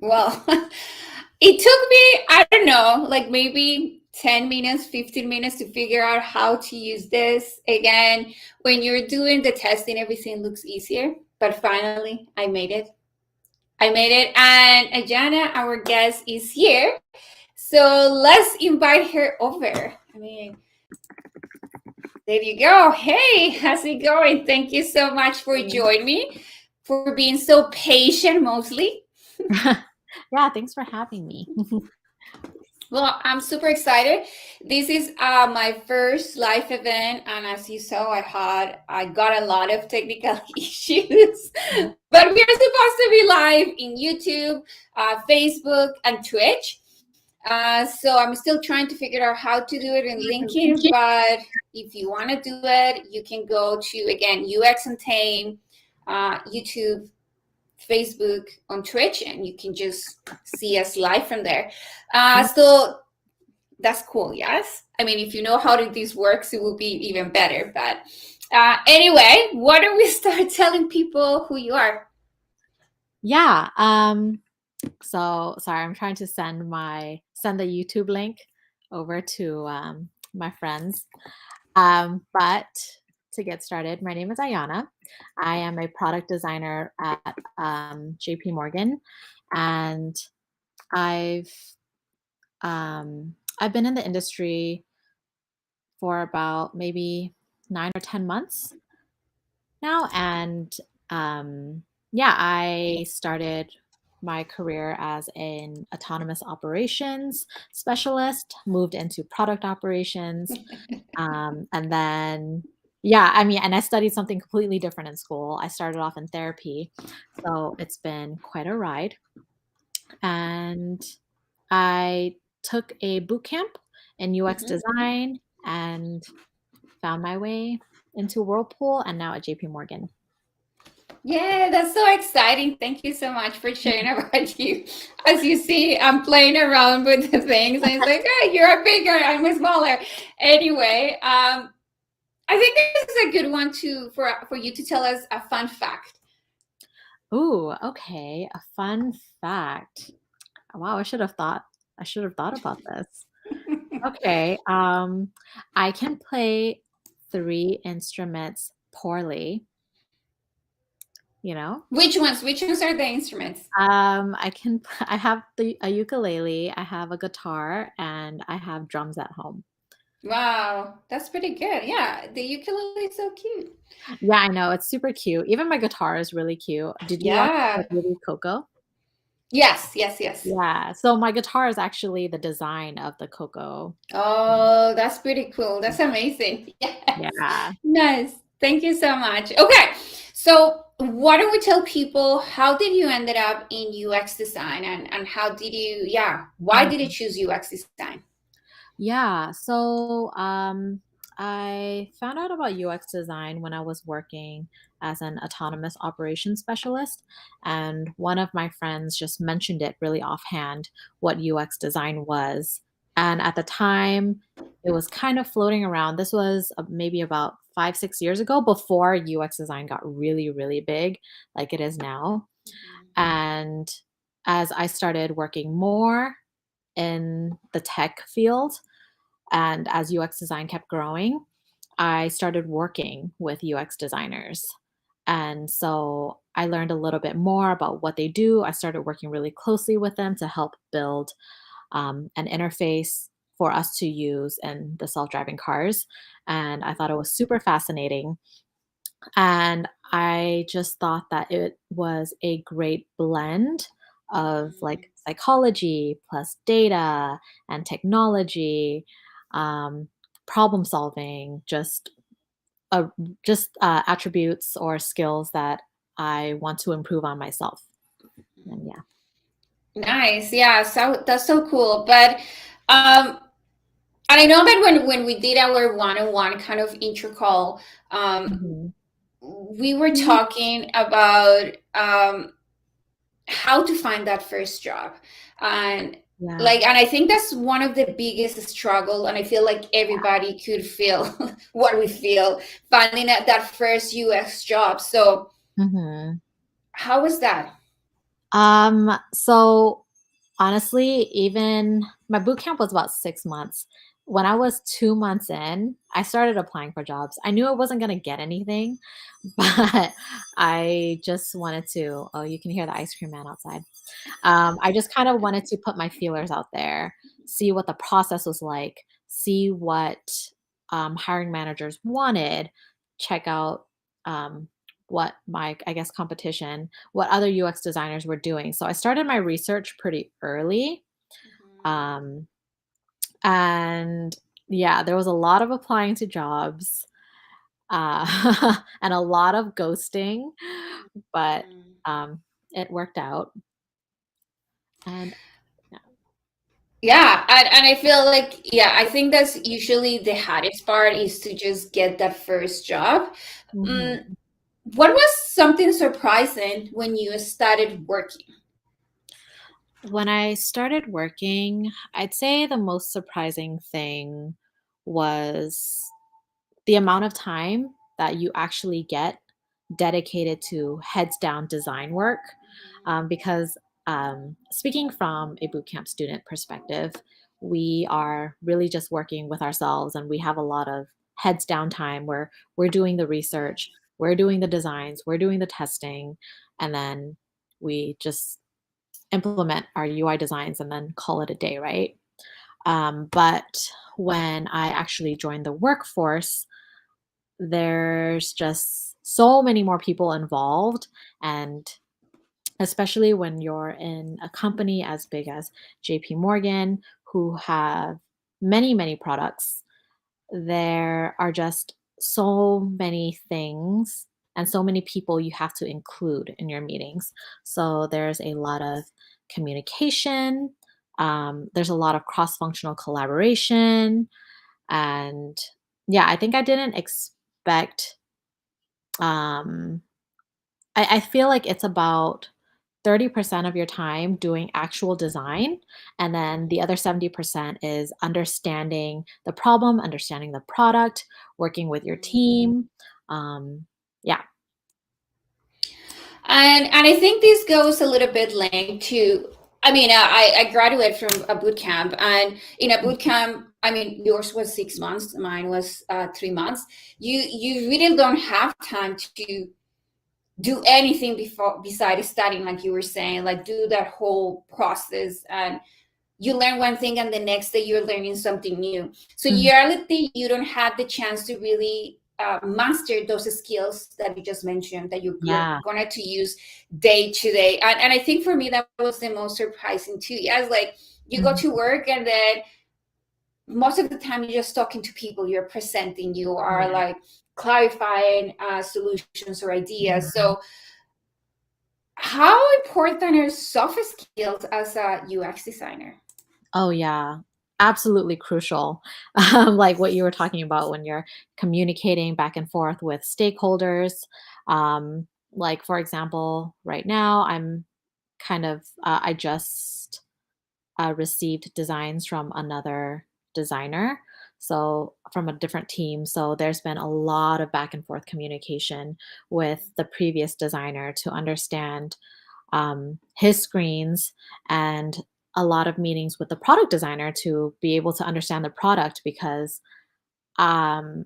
Well, it took me, I don't know, like maybe 10 minutes, 15 minutes to figure out how to use this. Again, when you're doing the testing, everything looks easier. But finally, I made it. I made it. And Ayana, our guest, is here. So let's invite her over. I mean, there you go. Hey, how's it going? Thank you so much for joining me, for being so patient mostly. Yeah, thanks for having me. Well, I'm super excited. This is my first live event, and as you saw, I got a lot of technical issues, but we are supposed to be live in YouTube, Facebook, and Twitch. So I'm still trying to figure out how to do it in LinkedIn. But if you want to do it, you can go to again UX and Tame, YouTube, Facebook, on Twitch, and you can just see us live from there. So that's cool. Yes, I mean, if you know how this works, it will be even better. But anyway, why don't we start telling people who you are? Yeah. So sorry, I'm trying to send the YouTube link over to my friends. But to get started, my name is Ayana. I am a product designer at JPMorgan, and I've I've been in the industry for about maybe 9 or 10 months now, and yeah, I started my career as an autonomous operations specialist, moved into product operations, and then yeah, I mean, and I studied something completely different in school. I started off in therapy, so it's been quite a ride. And I took a boot camp in UX Mhm. design and found my way into Whirlpool and now at JP Morgan. Yeah, that's so exciting. Thank you so much for sharing about you. As you see, I'm playing around with the things, and it's like, oh, you're bigger, I'm smaller. Anyway, I think this is a good one to for you to tell us a fun fact. Ooh, okay. A fun fact. Wow, I should have thought about this. Okay. I can play three instruments poorly, you know. Which ones? Which ones are the instruments? I have a ukulele, I have a guitar, and I have drums at home. Wow, that's pretty good. Yeah, the ukulele is so cute. Yeah, I know, it's super cute. Even my guitar is really cute. Did you watch the Yeah. movie Coco? Yes, yes, yes. Yeah, so my guitar is actually the design of the Coco. Oh, that's pretty cool. That's amazing. Yes. Yeah. Nice. Thank you so much. Okay. So why don't we tell people how did you ended up in UX design, and how did you, yeah, why did you Mhm. choose UX design? Yeah, so I found out about UX design when I was working as an autonomous operations specialist, and one of my friends just mentioned it really offhand what UX design was. And at the time, it was kind of floating around. This was maybe about 5, 6 years ago before UX design got really, really big, like it is now. And as I started working more in the tech field, and as UX design kept growing, I started working with UX designers. And so I learned a little bit more about what they do. I started working really closely with them to help build an interface for us to use in the self driving cars. And I thought it was super fascinating. And I just thought that it was a great blend of like psychology plus data and technology, um, problem solving, uh, just attributes or skills that I want to improve on myself. And yeah. Nice. Yeah, so that's so cool. But and I know that when we did our one-on-one kind of intro call, Mhm. we were talking about how to find that first job, and Yeah. like, and I think that's one of the biggest struggle, and I feel like everybody could feel what we feel finding that first UX job. So Mhm. how was that? So honestly, even my boot camp was about 6 months. When I was 2 months in, I started applying for jobs. I knew I wasn't gonna get anything, but I just wanted to. Oh, you can hear the ice cream man outside. I just kind of wanted to put my feelers out there, see what the process was like, see what hiring managers wanted, check out what my, I guess, competition, what other UX designers were doing. So I started my research pretty early. Mhm. Um, and yeah, there was a lot of applying to jobs and a lot of ghosting, but Mhm. um, it worked out. And yeah. Yeah, and I feel like, yeah, I think that's usually the hardest part is to just get that first job. Mm, Mhm. what was something surprising when you started working? When I started working, I'd say the most surprising thing was the amount of time that you actually get dedicated to heads down design work. Because speaking from a bootcamp student perspective, we are really just working with ourselves and we have a lot of heads down time where we're doing the research, Yes. we're doing the designs, we're doing the testing, and then we just implement our UI designs and then call it a day, right? But when I actually joined the workforce, there's just so many more people involved. And especially when you're in a company as big as JPMorgan, who have many, many products, there are just so many things and so many people you have to include in your meetings. So there's a lot of communication, there's a lot of cross functional collaboration. And yeah, I think I didn't expect, um, I feel like it's about 30% of your time doing actual design, and then the other 70% is understanding the problem, understanding the product, working with your Mhm. team. Yeah. And I think this goes a little bit linked to, I mean, I graduated from a boot camp, and in a boot camp, I mean, yours was 6 months, mine was 3 months. You really don't have time to do anything before besides studying, like you were saying, like do that whole process, and you learn one thing and the next day you're learning something new. So in Mhm. reality, you don't have the chance to really master those skills that you just mentioned that you're Yeah. going to use day to day. And I think for me, that was the most surprising too. Yeah, it's like you go Mhm. to work and then most of the time you're just talking to people, you're presenting, you are Yeah. like clarifying solutions or ideas. Mhm. So how important are soft skills as a UX designer? Oh, yeah. Absolutely crucial. Like what you were talking about when you're communicating back and forth with stakeholders. Like, for example, right now, I just received designs from another designer, so from a different team. So there's been a lot of back and forth communication with the previous designer to understand his screens, and a lot of meetings with the product designer to be able to understand the product, because um,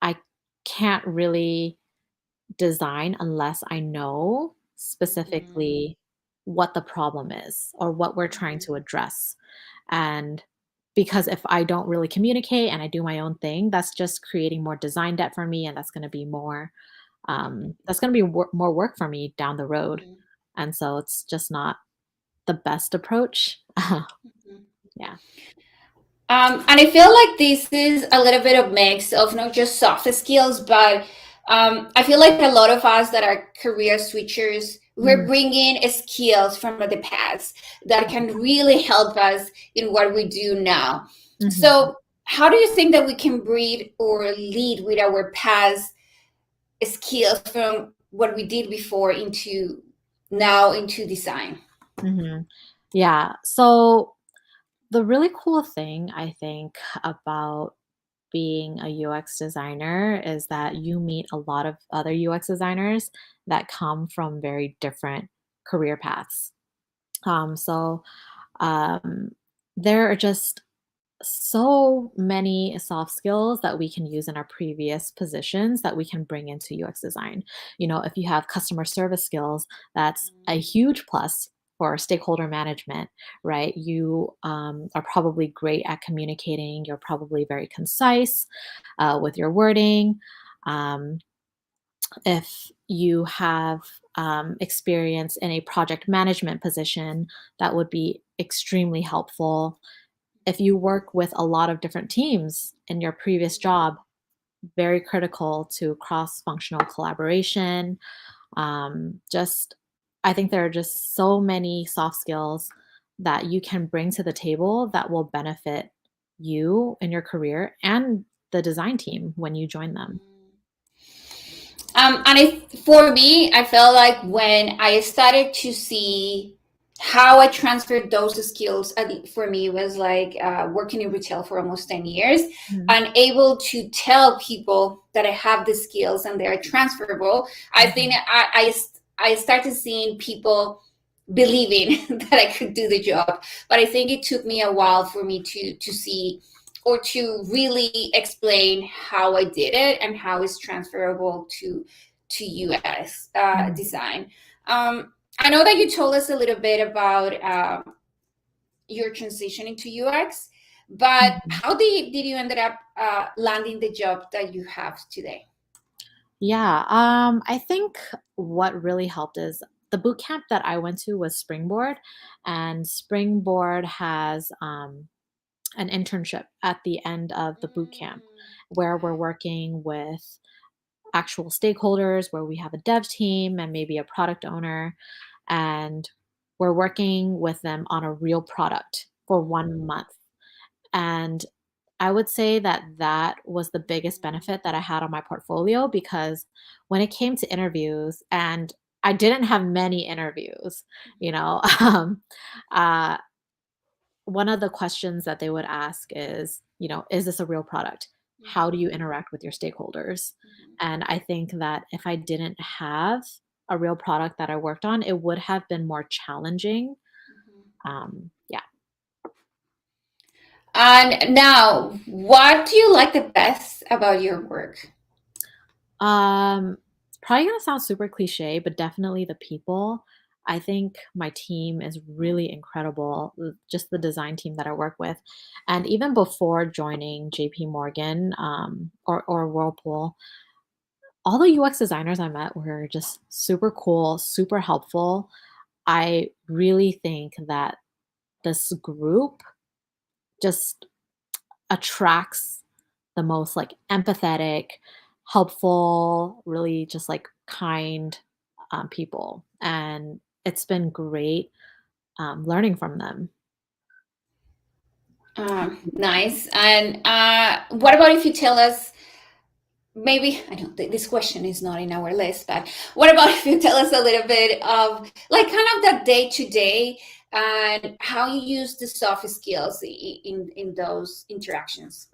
I can't really design unless I know Mhm. specifically what the problem is or what we're trying Mhm. to address. And because if I don't really communicate and I do my own thing, that's just creating more design debt for me, and that's going to be more more work for me down the road. Mhm. And so it's just not the best approach. Mhm. Yeah. And I feel like this is a little bit of mix of not just soft skills, but I feel like a lot of us that are career switchers, we're Mm, bringing skills from the past that can really help us in what we do now. mhm, So, how do you think that we can breed or lead with our past skills from what we did before into now into design? mhm. Yeah. So the really cool thing I think about being a UX designer is that you meet a lot of other UX designers that come from very different career paths. So um, there are just so many soft skills that we can use in our previous positions that we can bring into UX design. If you have customer service skills, that's a huge plus for stakeholder management, right? You are probably great at communicating, you're probably very concise with your wording. Um, if you have experience in a project management position, that would be extremely helpful. If you work with a lot of different teams in your previous job, very critical to cross-functional collaboration. Just, I think there are just so many soft skills that you can bring to the table that will benefit you in your career and the design team when you join them. For me, I felt like when I started to see how I transferred those skills, for me, it was like working in retail for almost 10 years Mhm, and able to tell people that I have the skills and they're transferable. I think mhm, I started seeing people believing that I could do the job. But I think it took me a while for me to see or to really explain how I did it and how it's transferable to US mhm, design. I know that you told us a little bit about your transition into UX, but mhm. how did you ended up landing the job that you have today? Yeah, I think what really helped is the boot camp that I went to was Springboard, and Springboard has an internship at the end of the boot camp where we're Okay. working with actual stakeholders, where we have a dev team and maybe a product owner, and we're working with them on a real product for 1 month. And I would say that that was the biggest benefit that I had on my portfolio because when it came to interviews, and I didn't have many interviews, you know, uh, one of the questions that they would ask is, is this a real product? How do you interact with your stakeholders? And I think that if I didn't have a real product that I worked on, it would have been more challenging. Yeah. And now, what do you like the best about your work? It's probably gonna sound super cliche, but definitely the people. I think my team is really incredible, just the design team that I work with. And even before joining JP Morgan or Whirlpool, all the UX designers I met were just super cool, super helpful. I really think that this group just attracts the most like empathetic, helpful, really just like kind people. And it's been great learning from them. Nice. And what about if you tell us, maybe, I don't think this question is not in our list, but what about if you tell us a little bit of like kind of that day to day and how you use the soft skills in those interactions?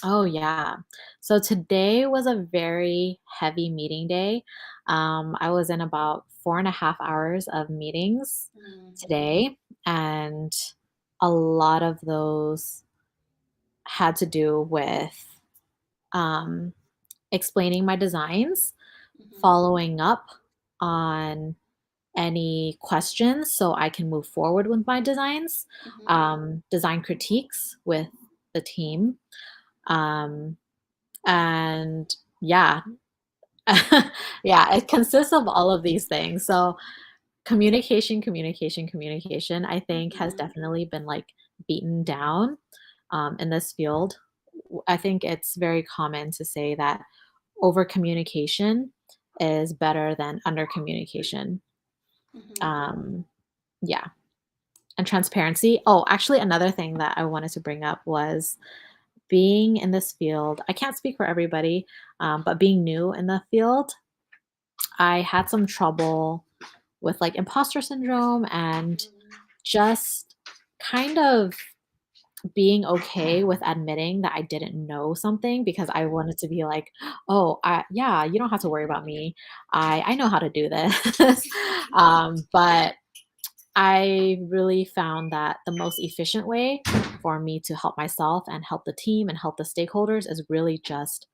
Oh, yeah. So today was a very heavy meeting day. I was in about 4.5 hours of meetings Mhm, today, and a lot of those had to do with um, explaining my designs, mhm, following up on any questions so I can move forward with my designs, mhm. design critiques with the team. Um, and yeah, yeah, it consists of all of these things. So communication, communication, communication, I think has Mhm. definitely been like beaten down in this field. I think it's very common to say that over communication is better than under communication. Mhm. Um, yeah. And transparency. Oh, actually, another thing that I wanted to bring up was being in this field. I can't speak for everybody, but being new in the field, I had some trouble with like imposter syndrome and just kind of being okay with admitting that I didn't know something because I wanted to be like, oh, yeah, you don't have to worry about me. I know how to do this. But I really found that the most efficient way for me to help myself and help the team and help the stakeholders is really just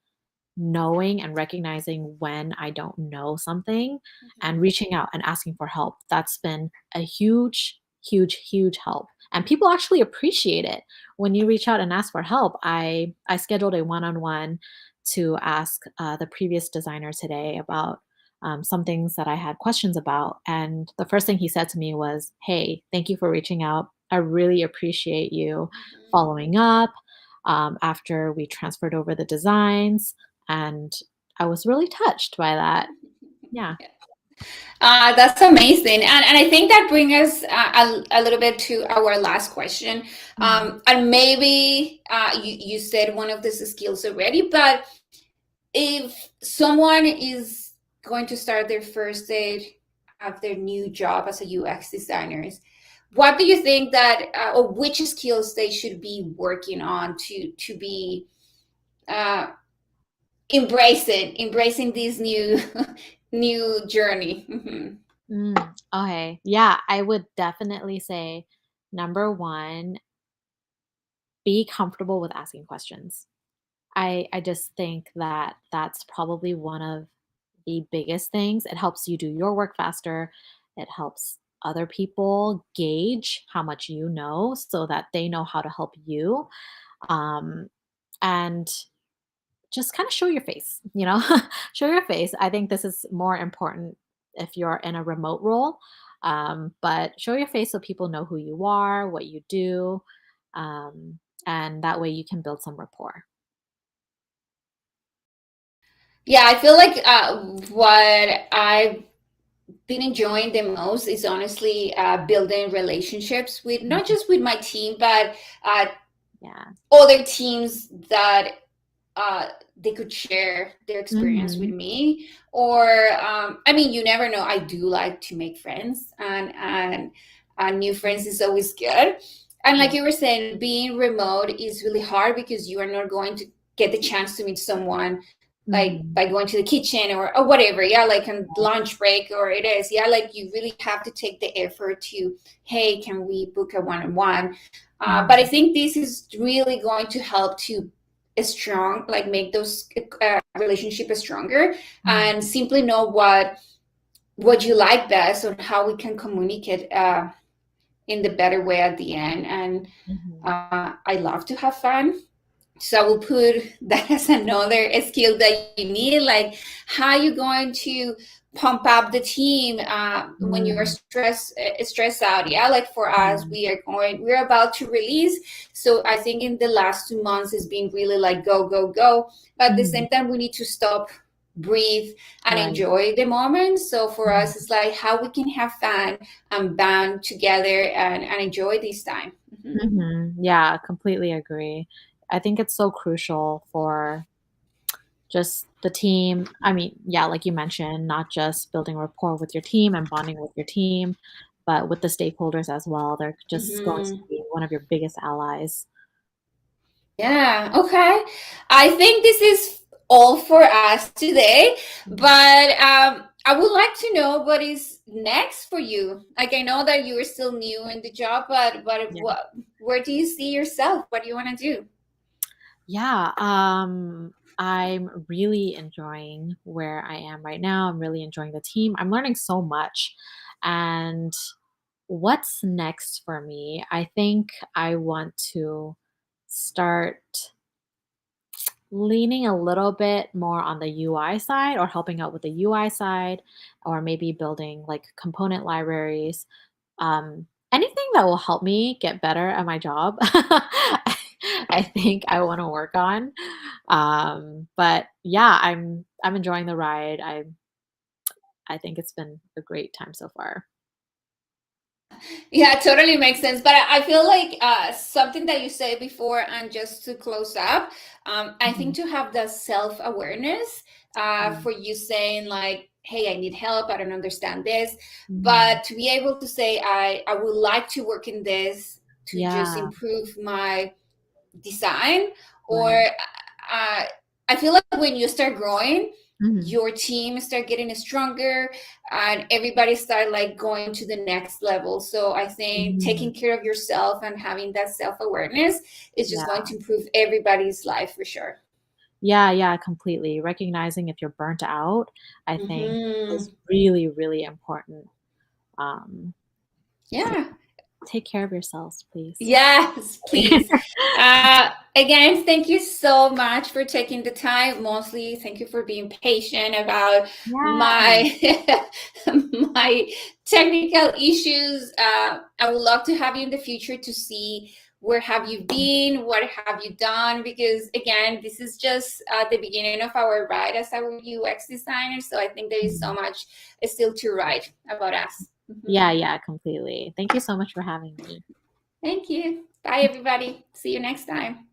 knowing and recognizing when I don't know something and Mhm. reaching out and asking for help. That's been a huge, huge, huge help. And people actually appreciate it when you reach out and ask for help. I scheduled a one-on-one to ask the previous designer today about some things that I had questions about. And the first thing he said to me was, "Hey, thank you for reaching out. I really appreciate you Mhm. following up after we transferred over the designs." And I was really touched by that. Yeah. Yeah. That's amazing. And I think that brings us a little bit to our last question. Mhm. And maybe you said one of these skills already, but if someone is going to start their first day of their new job as a UX designers, what do you think that or which skills they should be working on to be uh, embracing this new new journey? Mhm. Okay. Yeah, I would definitely say number 1, be comfortable with asking questions. I just think that that's probably one of the biggest things. It helps you do your work faster. It helps other people gauge how much you know so that they know how to help you. Um, and just kind of show your face, show your face. I think this is more important if you're in a remote role. But show your face so people know who you are, what you do, and that way you can build some rapport. Yeah, I feel like what I've been enjoying the most is honestly building relationships with not Mhm. just with my team, but uh, Yeah. other teams that uh, they could share their experience with Mhm. me. Or I mean, you never know. I do like to make friends, and new friends is always good. And like Yeah. you were saying, being remote is really hard because you are not going to get the chance to meet someone like Mhm. by going to the kitchen or whatever. Yeah, like on lunch break or it is. Yeah, like you really have to take the effort to, hey, can we book a one-on-one? But I Mhm. think this is really going to help to strong, like make those relationships stronger, Mhm. and simply know what you like best and how we can communicate in the better way at the end. And Mhm. I love to have fun, so I will put that as another skill that you need, like how you going to pump up the team when you're Mhm. stressed out. Yeah, like for us, Mhm. we're about to release, so I think in the last 2 months it's been really like go go go, but at the Mhm. same time we need to stop, breathe, and Right. enjoy the moment. So for Mhm. us it's like how we can have fun and band together and enjoy this time. Mhm. Mhm. Yeah, completely agree. I think it's so crucial for just the team. I mean, yeah, like you mentioned, not just building rapport with your team and bonding with your team, but with the stakeholders as well. They're just going to Mhm. be one of your biggest allies. Yeah, okay. I think this is all for us today, Mhm. but I would like to know what is next for you. Like I know that you are still new in the job, but Yeah. where do you see yourself? What do you want to do? Yeah, I'm really enjoying where I am right now. I'm really enjoying the team. I'm learning so much. And what's next for me? I think I want to start leaning a little bit more on the UI side or helping out with the UI side or maybe building like component libraries. Anything that will help me get better at my job. I think I want to work on. But yeah, I'm enjoying the ride. I think it's been a great time so far. Yeah, totally makes sense. But I feel like something that you said before, and just to close up, I Mhm. think to have the self awareness Yeah. for you saying, like, hey, I need help, I don't understand this. Mhm. But to be able to say, I would like to work in this to just Yeah, improve my design, or right. I feel like when you start growing, Mhm. your team start getting stronger, and everybody start like going to the next level. So I think taking Mhm. care of yourself and having that self-awareness is just going Yeah. to improve everybody's life for sure. Yeah, yeah, completely. Recognizing if you're burnt out, I think Hmm. is really, really important. Um, so Yeah. take care of yourselves, please. Yes, please. Again, thank you so much for taking the time. Mostly, thank you for being patient about Yeah. my my technical issues. I would love to have you in the future to see where have you been, what have you done, because again, this is just the beginning of our ride as our UX designer. So I think there is so Mhm. much still to write about us. Yeah, yeah, completely. Thank you so much for having me. Thank you. Bye, everybody. See you next time.